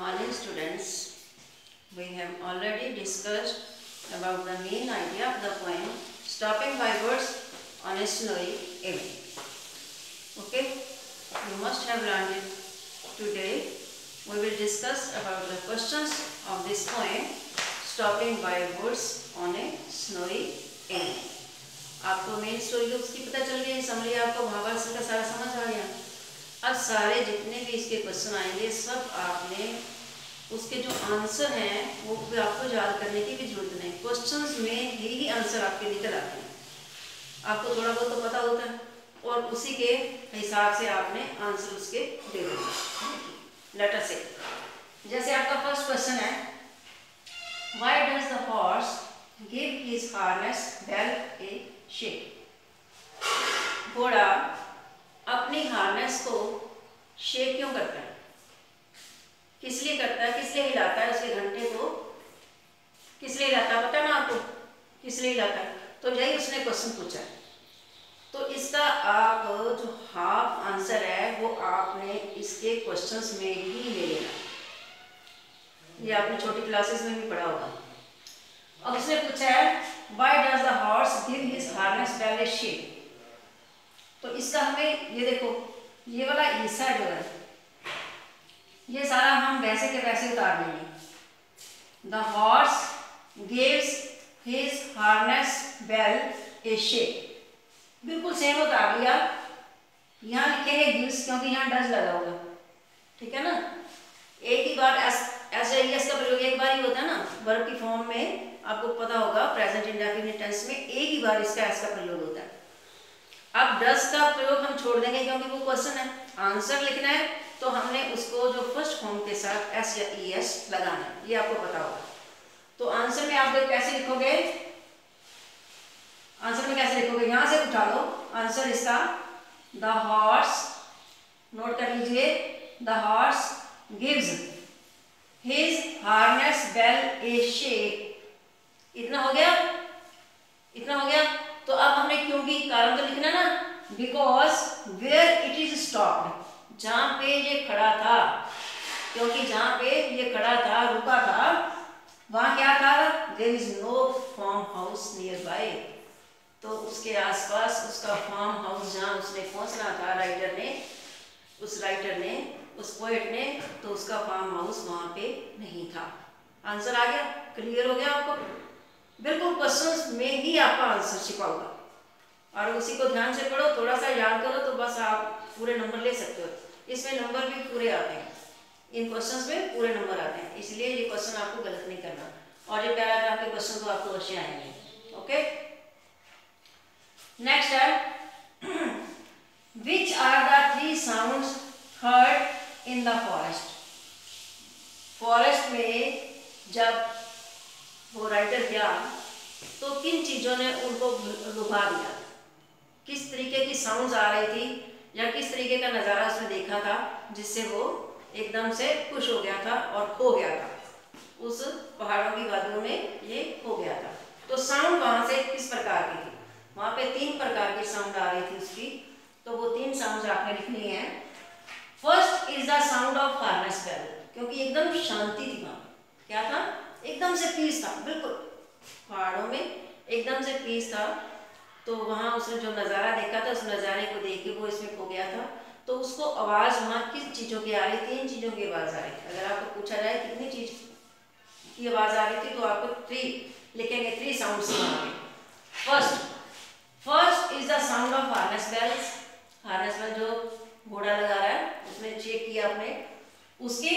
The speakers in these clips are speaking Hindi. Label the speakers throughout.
Speaker 1: morning, students. We have already discussed about the main idea of the poem Stopping by Words on a Snowy Evening. Okay, you must have learned it today. We will discuss about the questions of this poem Stopping by Words on a Snowy Evening. आपको मेन स्टोरी उसकी पता चल गई, समरी आपको भावार्थ का सारा समझ आ गया। अब सारे जितने भी इसके क्वेश्चन आएंगे सब आपने उसके जो आंसर हैं वो आपको याद करने की भी जरूरत नहीं, क्वेश्चंस में ही आंसर आपके निकल आते हैं। आपको थोड़ा बहुत तो पता होता है और उसी के हिसाब से आपने आंसर उसके दे देना। लेट अस से जैसे आपका फर्स्ट क्वेश्चन है, why does the horse give his harness bell a shake. घोड़ा अपनी हार्नेस को शेक क्यों करता है, किस लिए करता है, किस लिए हिलाता है, उसके घंटे को किस लिए हिलाता है, पता है ना आपको किस लिए हिलाता है? तो यही उसने क्वेश्चन पूछा है। तो इसका आप जो हाफ आंसर है वो आपने इसके क्वेश्चंस में ही ले लेना। ये आपने छोटी क्लासेस में भी पढ़ा होगा। अब उसने पूछा है why does the horse give his harness bell a shake. तो इसका हमें ये देखो, ये वाला हिस्सा जो है ये सारा हम वैसे के वैसे उतार देंगे। The horse gives his harness bell a shake, बिल्कुल सेम उतार लिया। यहाँ लिखेंगे गिव्स क्योंकि यहाँ डज लगा होगा, ठीक है ना। एक ही बार एस का प्रयोग एक बार ही होता है ना, वर्ब की फॉर्म में आपको पता होगा प्रेजेंट इंडेफिनिट टेंस में एक ही बार इसका एस का प्रयोग होता है। अब डज का प्रयोग हम छोड़ देंगे क्योंकि वो क्वेश्चन है, आंसर लिखना है तो हमने उसको जो फर्स्ट फॉर्म के साथ एस या ई एस लगाना है, ये आपको पता होगा। तो आंसर में आप कैसे लिखोगे, आंसर में कैसे लिखोगे, यहां से उठा लो आंसर इसका। द हॉर्स, नोट कर लीजिए, the horse gives his harness bell a shake. इतना हो गया, इतना हो गया। तो अब हमने क्योंकि कारण तो लिखना ना, because where it is stopped, जहां पे ये खड़ा था, क्योंकि जहां पे ये खड़ा था, रुका था, वहां क्या था, there is no farm house nearby. तो उसके आसपास उसका फार्म हाउस जहां उसने पहुंचना था, राइटर ने, उस पोएट ने, तो उसका फार्म हाउस वहां पे नहीं था। आंसर आ गया, क्लियर हो गया आपको। बिल्कुल क्वेश्चंस में ही आपका आंसर छिपा होगा और उसी को ध्यान से पढ़ो, थोड़ा सा याद करो तो बस आप पूरे नंबर ले सकते हो। इसमें नंबर भी पूरे आते हैं, इन क्वेश्चंस में पूरे नंबर आते हैं, इसलिए ये क्वेश्चन आपको गलत नहीं करना। और ये पैराग्राफ के क्वेश्चन तो आपको अवश्य आएंगे। ओके, नेक्स्ट है which are the three sounds heard in the forest. Forest में जब वो राइटर गया तो किन चीजों ने उनको लुभा दिया, किस तरीके की साउंड्स आ रही थी या किस तरीके का नज़ारा उसने देखा था जिससे वो एकदम से खुश हो गया था और खो गया था, उस पहाड़ों की वादियों में ये खो गया था। तो साउंड वहां से किस प्रकार की थी, वहां पे तीन प्रकार की साउंड आ रही थी उसकी। तो वो तीन साउंड आपने लिखनी है। First is the sound of harness bell, क्योंकि एकदम शांति थी वहां, क्या था, एकदम से पीस था, बिल्कुल पहाड़ों में एकदम से पीस था। तो वहां उसने जो नज़ारा देखा था, उस नज़ारे को देख के वो इसमें खो गया था। तो उसको आवाज़ वहां किस चीज़ों की आ रही, तीन चीज़ों की आवाज़ आ रही थी। अगर आपको पूछा जाए कितनी चीज़ की आवाज़ आ रही थी तो आपको थ्री लिखेंगे, थ्री साउंड्स वहां। First is the sound of harness bells, harness bell जो घोड़ा लगा रहा है उसने चेक किया आपने उसकी।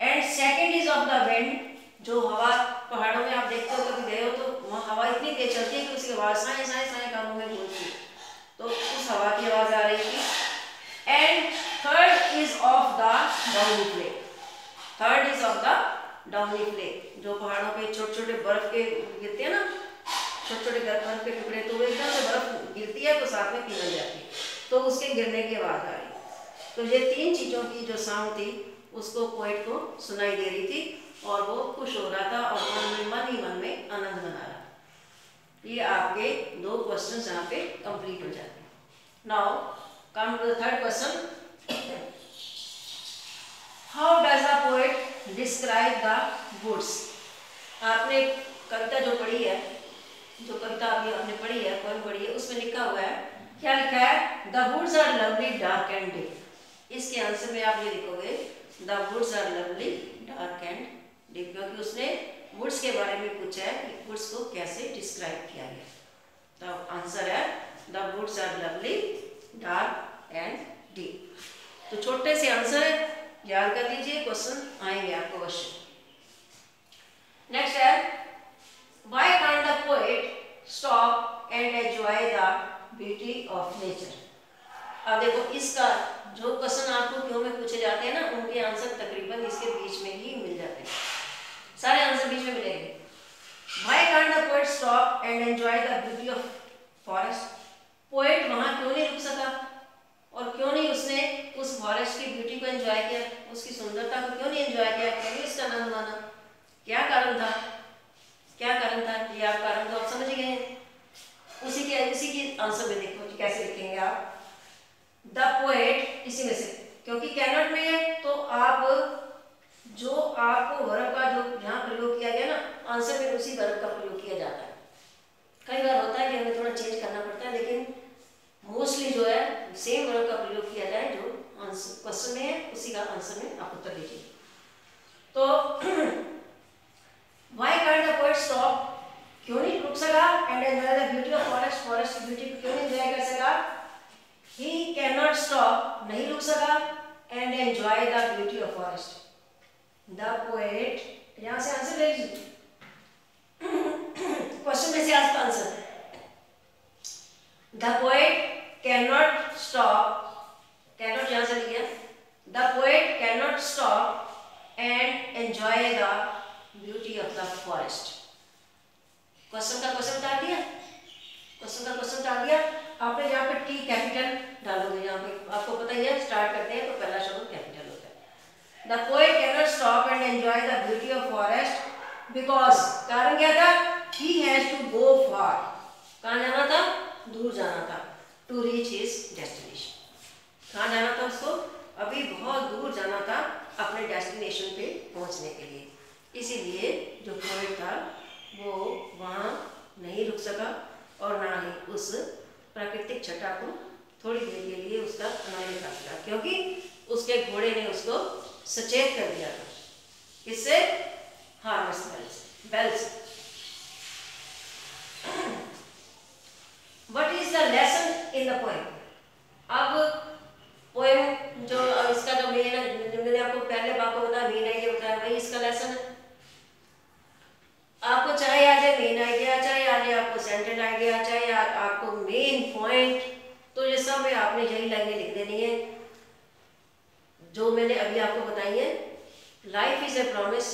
Speaker 1: And second is of the wind, जो हवा पहाड़ों में आप देखते हो, कभी गए हो तो वहाँ हवा इतनी तेज चलती है कि उसकी आवाज़ साए साए साए कानों में गूंजती है, तो उस हवा की आवाज़ आ रही थी। And third is of the downy flake, third is of the downy flake, जो पहाड़ों पे छोटे छोटे बर्फ के गिरते हैं ना, छोटे छोटे बर्फ के टुकड़े, तो वो एकदम से बर्फ गिरती है तो साथ में पिघल जाती है, तो उसके गिरने की आवाज़ आ रही। तो ये तीन चीज़ों की जो साउंड थी उसको पोएट को सुनाई दे रही थी और वो खुश हो रहा था और मन ही मन में आनंद मना रहा। ये आपके दो क्वेश्चंस यहाँ पे कंप्लीट हो जाते हैं। Now come to the third question, how does the poet describe the woods. आपने कविता जो पढ़ी है, जो कविता अभी आपने पढ़ी है, पोएम पढ़ी है, उसमें लिखा हुआ है, क्या लिखा है? The woods are lovely dark and deep. इसके आंसर में आप ये लिखोगे the woods are lovely dark and deep, क्योंकि उसने वुड्स के बारे में पूछा है कि वुड्स को कैसे डिस्क्राइब किया गया। तो आंसर है the woods are lovely dark and deep. तो छोटे से आंसर है, याद कर लीजिए, क्वेश्चन आएंगे आपको अवश्य। नेक्स्ट है, why can't the poet stop and enjoy the beauty of nature. अब देखो, इसका जो क्वेश्चन आपको क्यों में पूछे जाते हैं ना, उनके आंसर तकरीबन इसके बीच में ही मिल जाते हैं, सारे आंसर बीच में मिलेंगे। Why can't the poet stop and enjoy the beauty of forest. Poet वहां क्यों नहीं रुक सका और क्यों नहीं उसने उस फॉरेस्ट की ब्यूटी को एंजॉय किया, उसकी सुंदरता को क्यों नहीं एंजॉय किया, क्यों नहीं इसका आनंद माना? क्या कारण था? क्या कारण था? ये आप कारण तो आप समझ गए हैं। उसी के आंसर में देखो कैसे लिखेंगे आप, द पोएट, इसी में से, क्योंकि कैनॉट में है तो आप जो आपको वर्ब का जो यहाँ प्रयोग किया गया ना, आंसर में उसी वर्ब का प्रयोग किया जाता है। कई बार होता है कि हमें थोड़ा चेंज करना पड़ता है, लेकिन मोस्टली जो है सेम वर्ब का प्रयोग किया जाए जो आंसर क्वेश्चन में है, उसी का आंसर में आप उत्तर दीजिए। तो why can't the poet stop, क्यों नहीं रुक सका, and enjoy the beauty of forest, forest की ब्यूटी को क्यों नहीं एंजॉय कर सका? ही कैन नॉट स्टॉप, नहीं रुक सका, and enjoy the beauty of forest. The poet, यहां से आंसर ले लीजिए, क्वेश्चन में से आपका answer, the poet can not stop, can not यहां से लिखिए, the poet can not stop and enjoy the beauty of the forest. Question का क्वेश्चन उतार दिया, क्वेश्चन का क्वेश्चन उतार दिया आपने। यहाँ पे टी कैपिटल डालोगे, यहाँ पे आपको पता ही है, स्टार्ट करते हैं तो पहला शब्द कैपिटल होता है। The poet can not stop and enjoy the beauty of forest because, कारण क्या था? ही हैज टू गो फार, कहाँ जाना था? दूर जाना था, टू रीच हिज डेस्टिनेशन। कहाँ जाना था उसको? अभी बहुत दूर जाना था अपने डेस्टिनेशन पे पहुंचने के लिए। इसीलिए जो पोएट था वो वहाँ नहीं रुक सका और ना ही उस प्राकृतिक छटा को थोड़ी देर के लिए उसका आनंद उठा सका, क्योंकि उसके घोड़े ने उसको सचेत कर दिया था। किससे? Harness bells. What is the lesson in the poem. अब पोएम जो इसका जो मेन, मैंने आपको पहले आपको बताया मेन आइडिया बताया, वही इसका लेसन है। आपको चाहे आ जाए मेन आइडिया, चाहे आ जाए आपको सेंट्रल आइडिया, चाहे आपको मेन पॉइंट, तो ये सब में आपने यही लाइनें लिख देनी है जो मैंने अभी आपको बताई है। Life is a promise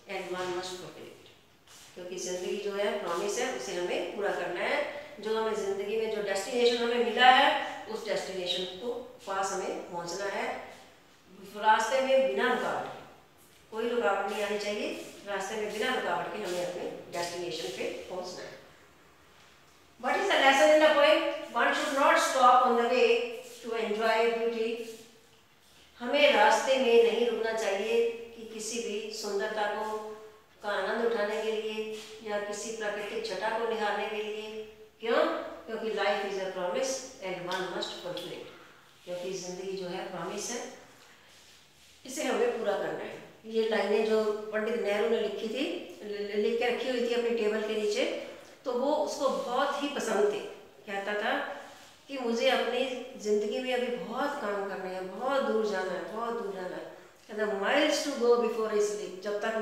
Speaker 1: and one must fulfil it, क्योंकि जिंदगी जो है प्रॉमिस है, उसे हमें पूरा करना है। जो हमें जिंदगी में जो डेस्टिनेशन हमें मिला है, उस डेस्टिनेशन को पास हमें पहुंचना है। रास्ते में बिना रुकावट, कोई रुकावट नहीं आनी चाहिए, रास्ते में बिना रुकावट के हमें अपने डेस्टिनेशन पे पहुंचना है। What is the lesson in the poem? One should not stop on the way to enjoy beauty. हमें रास्ते में नहीं रुकना चाहिए कि किसी भी सुंदरता को का आनंद उठाने के लिए या किसी प्राकृतिक छटा को निहारने के लिए। क्यों? क्योंकि life is a promise and one must fulfil it, क्योंकि जिंदगी जो है प्रॉमिस है, इसे हमें पूरा करना है। ये लाइनें जो पंडित नेहरू ने लिखी थी, लिख के रखी हुई थी अपनी टेबल के नीचे, तो वो उसको बहुत ही पसंद थे। कहता था कि मुझे अपनी ज़िंदगी में अभी बहुत काम करना है, बहुत दूर जाना है, बहुत दूर जाना है। कहता miles to go before I sleep, जब तक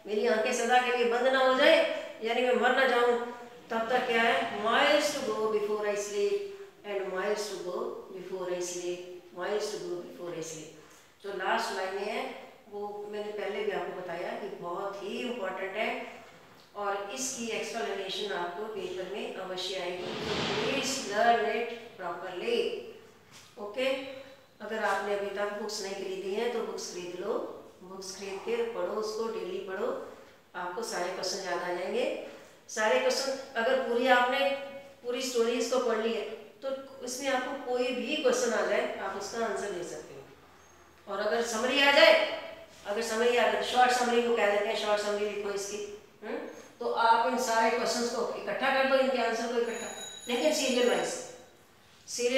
Speaker 1: मेरी आंखें सदा के लिए बंद ना हो जाए, यानी मैं मर ना जाऊं, तब तक क्या है? Miles to go before I sleep and miles to go before I sleep, miles to go before I sleep. जो लास्ट लाइनें हैं वो मैंने पहले भी आपको बताया कि बहुत ही इम्पोर्टेंट है और इसकी एक्सप्लेनेशन आपको पेपर में अवश्य आएगी, तो please learn it properly. Okay, अगर आपने अभी तक बुक्स नहीं खरीदी हैं तो बुक्स खरीद लो, बुक्स खरीद के पढ़ो, उसको डेली पढ़ो, आपको सारे क्वेश्चन याद आ जाएंगे। सारे क्वेश्चन अगर पूरी स्टोरीज को पढ़ ली है तो इसमें आपको कोई भी क्वेश्चन आ जाए आप उसका आंसर दे सकते हो। और अगर समरी आ जाए, अगर समरी आ गई, शॉर्ट समरी को कह देते हैं, शॉर्ट समरी लिखो इसकी। तो आप इन सारे क्वेश्चंस को इकट्ठा कर दो, इनके आंसर को इकट्ठा, लेकिन सीरियल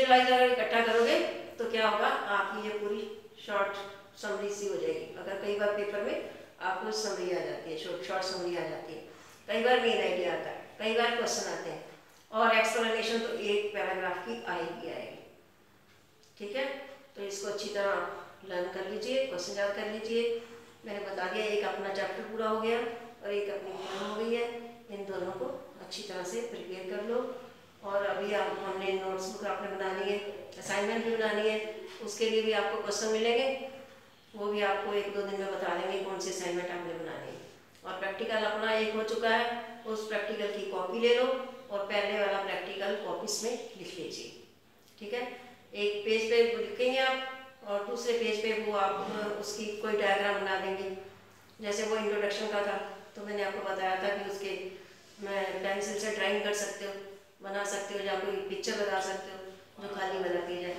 Speaker 1: वाइज अगर इकट्ठा करोगे तो क्या होगा, आपकी ये पूरी शॉर्ट समरी सी हो जाएगी। अगर कई बार पेपर में आपको समरी आ जाती है, शॉर्ट समरी आ जाती है, कई बार मेन आइडिया आता है, कई बार क्वेश्चन आते हैं, और एक्सप्लेनेशन तो एक पैराग्राफ की आएगी। ठीक है, तो इसको अच्छी तरह लर्न कर लीजिए, क्वेश्चन याद कर लीजिए। मैंने बता दिया, एक अपना चैप्टर पूरा हो गया और एक अपनी एग्जाम हो गई है। इन दोनों को अच्छी तरह से प्रिपेयर कर लो। और अभी हमने नोट्स बुक आपने बनानी है, असाइनमेंट भी बनानी है, उसके लिए भी आपको क्वेश्चन मिलेंगे, वो भी आपको 1-2 दिन में बता देंगे कौन सी असाइनमेंट आपने बनानी है। और प्रैक्टिकल अपना एक हो चुका है, उस प्रैक्टिकल की कॉपी ले लो और पहले वाला प्रैक्टिकल कॉपीज में लिख लीजिए। ठीक है, एक पेज पे लिखेंगे आप और दूसरे पेज पे वो आप उसकी कोई डायग्राम बना देंगे। जैसे वो इंट्रोडक्शन का था तो मैंने आपको बताया था कि उसके मैं पेंसिल से ड्राइंग कर सकते हो, बना सकते हो, या कोई पिक्चर लगा सकते हो जो खाली बनाती है।